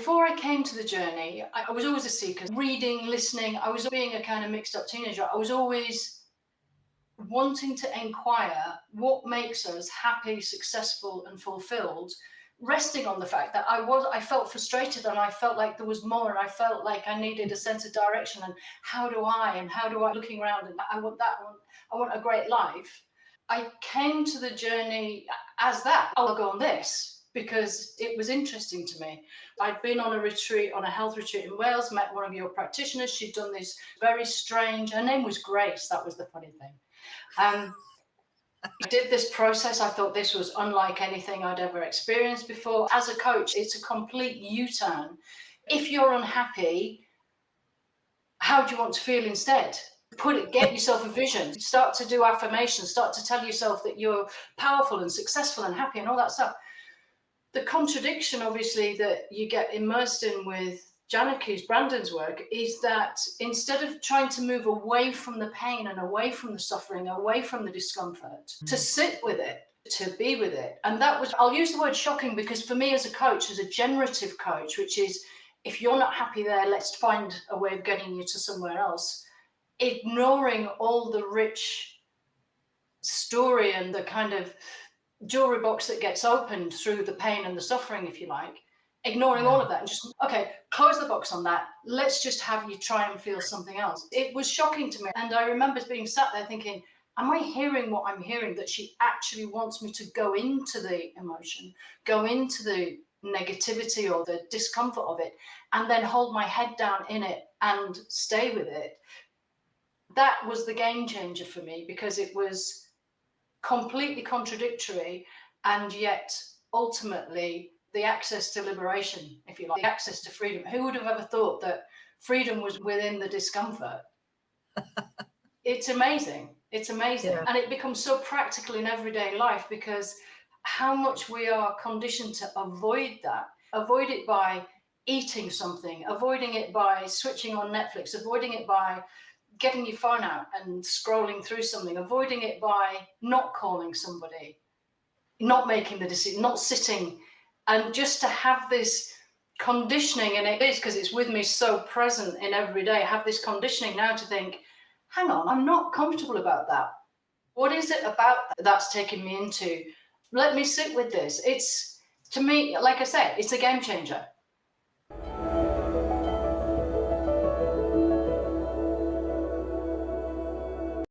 before I came to the journey, I was always a seeker, reading, listening. I was being a kind of mixed up teenager. I was always wanting to inquire what makes us happy, successful, and fulfilled, resting on the fact that I felt frustrated and I felt like there was more and I felt like I needed a sense of direction and how do I looking around and I want that one, I want a great life. I came to the journey as that. I'll go on this because it was interesting to me. I'd been on a retreat, on a health retreat in Wales, met one of your practitioners. She'd done this very strange, her name was Grace, that was the funny thing. I did this process. I thought this was unlike anything I'd ever experienced before. As a coach, it's a complete U-turn. If you're unhappy, how do you want to feel instead? Get yourself a vision, start to do affirmations, start to tell yourself that you're powerful and successful and happy and all that stuff. The contradiction, obviously, that you get immersed in with Brandon's work is that instead of trying to move away from the pain and away from the suffering, away from the discomfort, to sit with it, to be with it. And that was, I'll use the word shocking because for me as a coach, as a generative coach, which is if you're not happy there, let's find a way of getting you to somewhere else. Ignoring all the rich story and the kind of jewelry box that gets opened through the pain and the suffering, if you like, ignoring all of that and just, okay, close the box on that. Let's just have you try and feel something else. It was shocking to me. And I remember being sat there thinking, am I hearing what I'm hearing? That she actually wants me to go into the emotion, go into the negativity or the discomfort of it, and then hold my head down in it and stay with it. That was the game changer for me because it was completely contradictory and yet ultimately the access to liberation, if you like, the access to freedom. Who would have ever thought that freedom was within the discomfort? It's amazing. It's amazing. Yeah. And it becomes so practical in everyday life because how much we are conditioned to avoid that, avoid it by eating something, avoiding it by switching on Netflix, avoiding it by getting your phone out and scrolling through something, avoiding it by not calling somebody, not making the decision, not sitting, and just to have this conditioning, and it is because it's with me so present in every day, I have this conditioning now to think, hang on, I'm not comfortable about that. What is it about that's taking me into? Let me sit with this. It's, to me, like I said, it's a game changer.